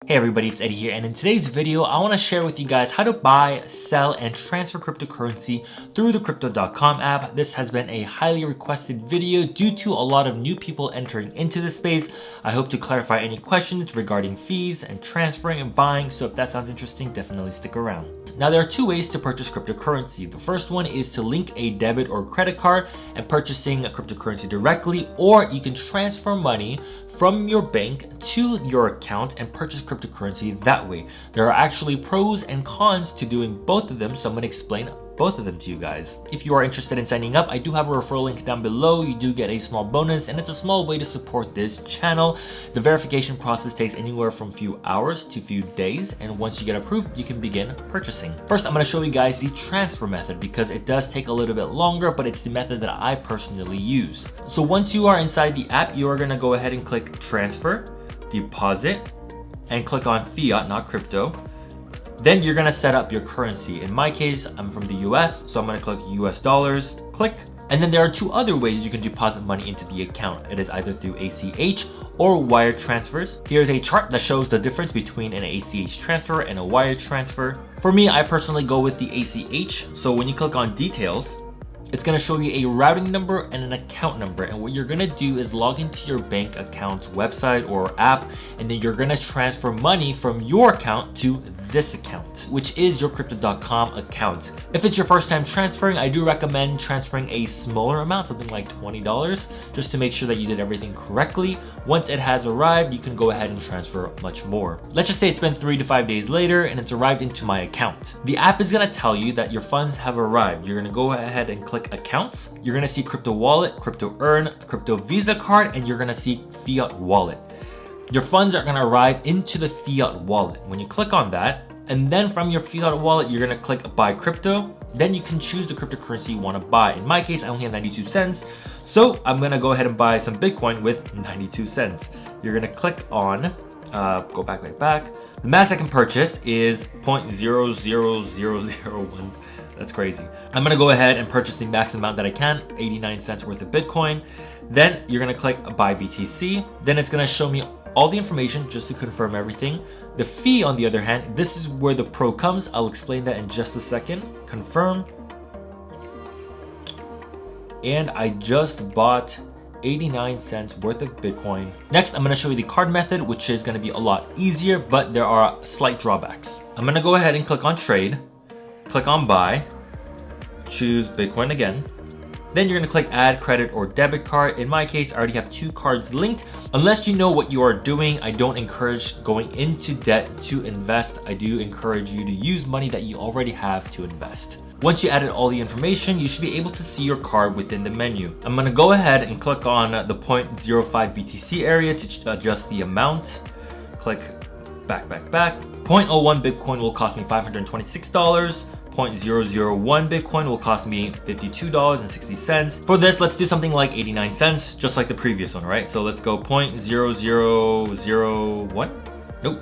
Hey everybody, it's Eddie here, and in today's video, I want to share with you guys how to buy, sell, and transfer cryptocurrency through the Crypto.com app. This has been a highly requested video due to a lot of new people entering into this space. I hope to clarify any questions regarding fees and transferring and buying, so if that sounds interesting, definitely stick around. Now, there are two ways to purchase cryptocurrency. The first one is to link a debit or credit card and purchasing a cryptocurrency directly, or you can transfer money from your bank to your account and purchase cryptocurrency that way. There are actually pros and cons to doing both of them, so I'm going to explain both of them to you guys. If you are interested in signing up, I do have a referral link down below. You do get a small bonus, and it's a small way to support this channel. The verification process takes anywhere from few hours to few days, and once you get approved, you can begin purchasing. First, I'm going to show you guys the transfer method because it does take a little bit longer, but it's the method that I personally use. So once you are inside the app, you are going to go ahead and click transfer, deposit, and click on fiat, not crypto. Then you're gonna set up your currency. In my case, I'm from the US, so I'm gonna click US dollars, click. And then there are two other ways you can deposit money into the account. It is either through ACH or wire transfers. Here's a chart that shows the difference between an ACH transfer and a wire transfer. For me, I personally go with the ACH. So when you click on details, it's gonna show you a routing number and an account number. And what you're gonna do is log into your bank account's website or app, and then you're gonna transfer money from your account to this account, which is your Crypto.com account. If it's your first time transferring, I do recommend transferring a smaller amount, something like $20, just to make sure that you did everything correctly. Once it has arrived, you can go ahead and transfer much more. Let's just say it's been 3 to 5 days later and it's arrived into my account. The app is gonna tell you that your funds have arrived. You're gonna go ahead and click accounts. You're gonna see crypto wallet, crypto earn, crypto Visa card, and you're gonna see fiat wallet. Your funds are gonna arrive into the fiat wallet. When you click on that, and then from your fiat wallet, you're gonna click buy crypto. Then you can choose the cryptocurrency you wanna buy. In my case, I only have 92 cents. So I'm gonna go ahead and buy some Bitcoin with 92 cents. You're gonna click on, go back. The max I can purchase is 0.00001. That's crazy. I'm gonna go ahead and purchase the max amount that I can, 89 cents worth of Bitcoin. Then you're gonna click buy BTC. Then it's gonna show me all the information just to confirm everything. The fee, on the other hand, this is where the pro comes. I'll explain that in just a second. Confirm. And I just bought 89 cents worth of Bitcoin. Next, I'm gonna show you the card method, which is gonna be a lot easier, but there are slight drawbacks. I'm gonna go ahead and click on trade, click on buy, choose Bitcoin again. Then you're gonna click add credit or debit card. In my case, I already have 2 cards linked. Unless you know what you are doing, I don't encourage going into debt to invest. I do encourage you to use money that you already have to invest. Once you added all the information, you should be able to see your card within the menu. I'm gonna go ahead and click on the 0.05 BTC area to adjust the amount. Click back. 0.01 Bitcoin will cost me $526. 0.001 Bitcoin will cost me $52.60. For this, let's do something like 89 cents, just like the previous one, right? So let's go 0.0001. Nope,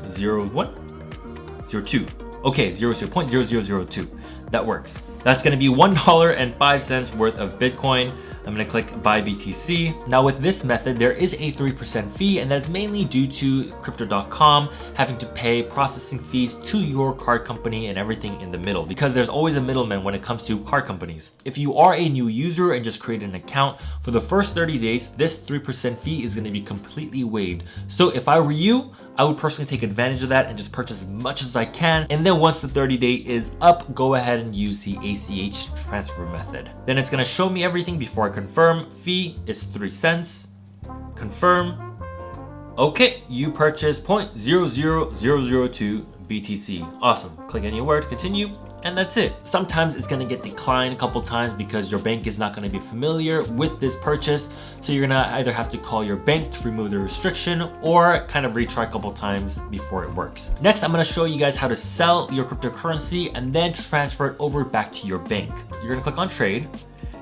02. Okay, 0.0002. That works. That's gonna be $1.05 worth of Bitcoin. I'm gonna click buy BTC. Now with this method, there is a 3% fee, and that's mainly due to Crypto.com having to pay processing fees to your card company and everything in the middle, because there's always a middleman when it comes to card companies. If you are a new user and just create an account, for the first 30 days, this 3% fee is gonna be completely waived. So if I were you, I would personally take advantage of that and just purchase as much as I can. And then once the 30-day is up, go ahead and use the ACH transfer method. Then it's gonna show me everything before I confirm. Fee is 3 cents. Confirm. Okay, you purchased 0.00002 BTC. Awesome. Click anywhere to continue. And that's it. Sometimes it's gonna get declined a couple times because your bank is not gonna be familiar with this purchase. So you're gonna either have to call your bank to remove the restriction or kind of retry a couple times before it works. Next, I'm gonna show you guys how to sell your cryptocurrency and then transfer it over back to your bank. You're gonna click on trade,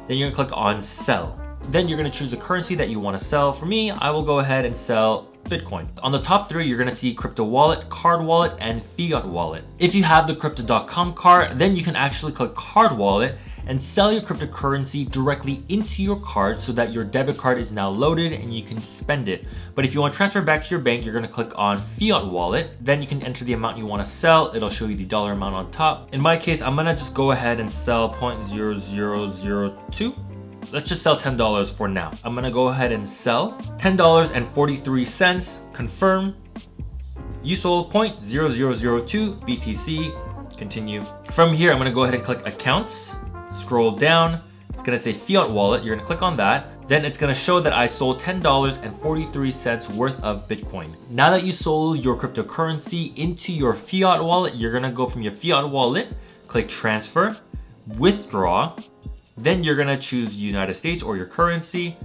then you're gonna click on sell. Then you're gonna choose the currency that you wanna sell. For me, I will go ahead and sell Bitcoin. On the top 3, you're gonna see crypto wallet, card wallet, and fiat wallet. If you have the Crypto.com card, then you can actually click card wallet and sell your cryptocurrency directly into your card so that your debit card is now loaded and you can spend it. But if you want to transfer back to your bank, you're going to click on Fiat Wallet. Then you can enter the amount you want to sell. It'll show you the dollar amount on top. In my case, I'm going to just go ahead and sell 0.0002. Let's just sell $10 for now. I'm going to go ahead and sell $10.43. Confirm. You sold 0.0002 BTC. Continue. From here, I'm going to go ahead and click accounts. Scroll down. It's going to say Fiat Wallet. You're going to click on that. Then it's going to show that I sold $10.43 worth of Bitcoin. Now that you sold your cryptocurrency into your Fiat Wallet, you're going to go from your Fiat Wallet, click transfer, withdraw. Then you're going to choose United States or your currency.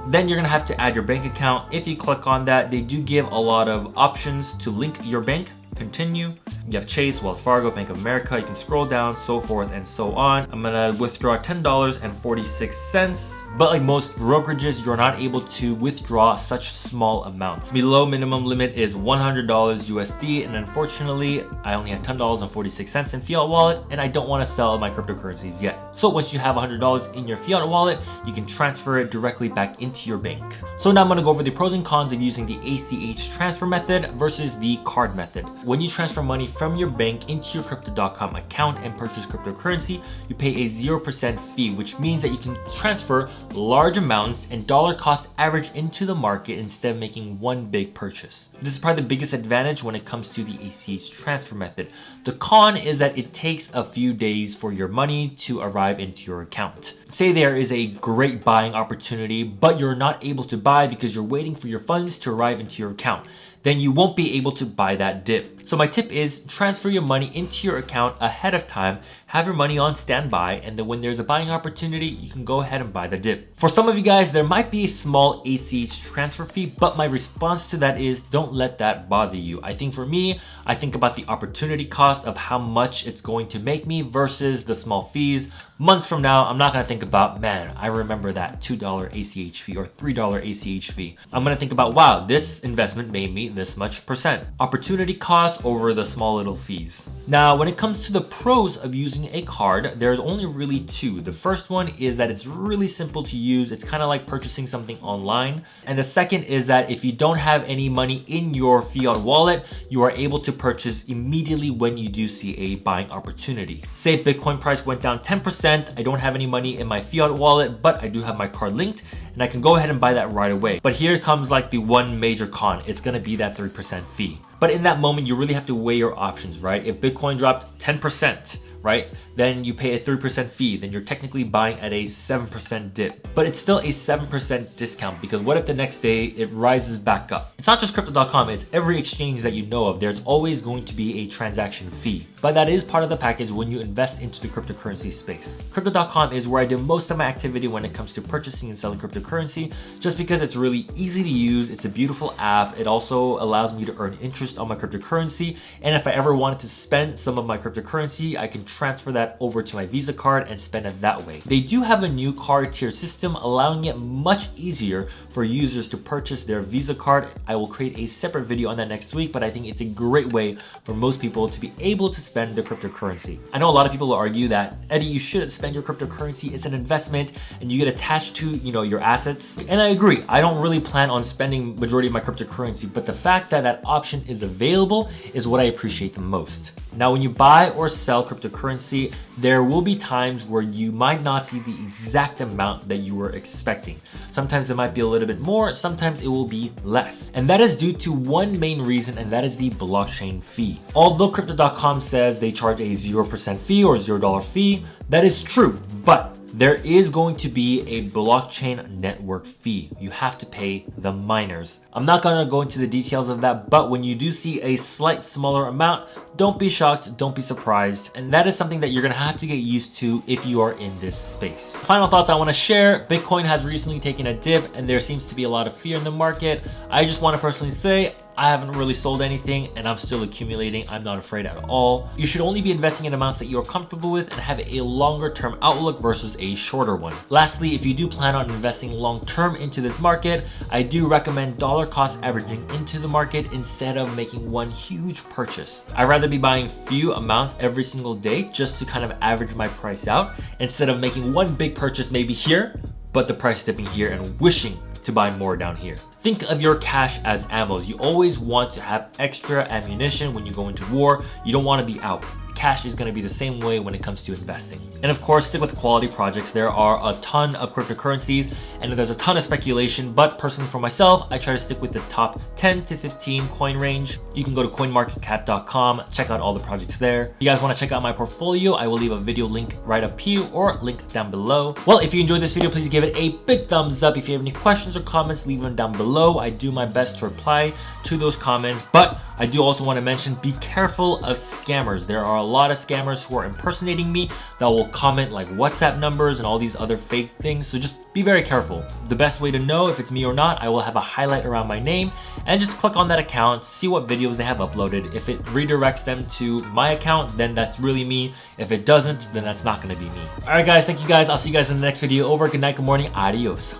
Then you're going to have to add your bank account. If you click on that, they do give a lot of options to link your bank. Continue. You have Chase, Wells Fargo, Bank of America. You can scroll down, so forth and so on. I'm gonna withdraw $10.46. But like most brokerages, you're not able to withdraw such small amounts. Below minimum limit is $100 USD, and unfortunately, I only have $10.46 in Fiat Wallet, and I don't want to sell my cryptocurrencies yet. So once you have $100 in your Fiat Wallet, you can transfer it directly back into your bank. So now I'm gonna go over the pros and cons of using the ACH transfer method versus the card method. When you transfer money from your bank into your Crypto.com account and purchase cryptocurrency, you pay a 0% fee, which means that you can transfer large amounts and dollar cost average into the market instead of making one big purchase. This is probably the biggest advantage when it comes to the ACH transfer method. The con is that it takes a few days for your money to arrive into your account. Say there is a great buying opportunity, but you're not able to buy because you're waiting for your funds to arrive into your account. Then you won't be able to buy that dip. So my tip is transfer your money into your account ahead of time, have your money on standby, and then when there's a buying opportunity, you can go ahead and buy the dip. For some of you guys, there might be a small ACH transfer fee, but my response to that is don't let that bother you. I think for me, I think about the opportunity cost of how much it's going to make me versus the small fees. Months from now, I'm not gonna think about, man, I remember that $2 ACH fee or $3 ACH fee. I'm gonna think about, wow, this investment made me this much percent. Opportunity cost over the small little fees. Now, when it comes to the pros of using a card, there's only really two. The first one is that it's really simple to use. It's kind of like purchasing something online. And the second is that if you don't have any money in your Fiat wallet, you are able to purchase immediately when you do see a buying opportunity. Say Bitcoin price went down 10%, I don't have any money in my Fiat wallet, but I do have my card linked, and I can go ahead and buy that right away. But here comes like the one major con. It's gonna be that 3% fee. But in that moment, you really have to weigh your options, right? If Bitcoin dropped 10%, right? Then you pay a 3% fee, then you're technically buying at a 7% dip. But it's still a 7% discount because what if the next day it rises back up? It's not just Crypto.com, it's every exchange that you know of. There's always going to be a transaction fee. But that is part of the package when you invest into the cryptocurrency space. Crypto.com is where I do most of my activity when it comes to purchasing and selling cryptocurrency, just because it's really easy to use, it's a beautiful app, it also allows me to earn interest on my cryptocurrency, and if I ever wanted to spend some of my cryptocurrency, I can transfer that over to my Visa card and spend it that way. They do have a new card tier system, allowing it much easier for users to purchase their Visa card. I will create a separate video on that next week, but I think it's a great way for most people to be able to spend their cryptocurrency. I know a lot of people will argue that, Eddie, you shouldn't spend your cryptocurrency, it's an investment and you get attached to, your assets. And I agree, I don't really plan on spending majority of my cryptocurrency, but the fact that that option is available is what I appreciate the most. Now, when you buy or sell cryptocurrency, there will be times where you might not see the exact amount that you were expecting. Sometimes it might be a little bit more, sometimes it will be less. And that is due to one main reason, and that is the blockchain fee. Although Crypto.com says they charge a 0% fee or $0 fee, that is true, but there is going to be a blockchain network fee. You have to pay the miners. I'm not gonna go into the details of that, but when you do see a slight smaller amount, don't be shocked, don't be surprised. And that is something that you're gonna have to get used to if you are in this space. Final thoughts I wanna share, Bitcoin has recently taken a dip and there seems to be a lot of fear in the market. I just wanna personally say, I haven't really sold anything and I'm still accumulating. I'm not afraid at all. You should only be investing in amounts that you're comfortable with and have a longer term outlook versus a shorter one. Lastly, if you do plan on investing long term into this market, I do recommend dollar cost averaging into the market instead of making one huge purchase. I'd rather be buying few amounts every single day just to kind of average my price out instead of making one big purchase maybe here, but the price dipping here and wishing to buy more down here. Think of your cash as ammos. You always want to have extra ammunition when you go into war. You don't want to be out. Cash is going to be the same way when it comes to investing. And of course, stick with quality projects. There are a ton of cryptocurrencies and there's a ton of speculation, but personally for myself, I try to stick with the top 10 to 15 coin range. You can go to coinmarketcap.com, check out all the projects there. If you guys want to check out my portfolio, I will leave a video link right up here or link down below. Well, if you enjoyed this video, please give it a big thumbs up. If you have any questions or comments, leave them down below. I do my best to reply to those comments, but I do also want to mention, be careful of scammers. There are a lot of scammers who are impersonating me that will comment like WhatsApp numbers and all these other fake things. So just be very careful. The best way to know if it's me or not, I will have a highlight around my name and just click on that account, see what videos they have uploaded. If it redirects them to my account, then that's really me. If it doesn't, then that's not going to be me. All right, guys, thank you guys. I'll see you guys in the next video. Over. Good night, good morning. Adios.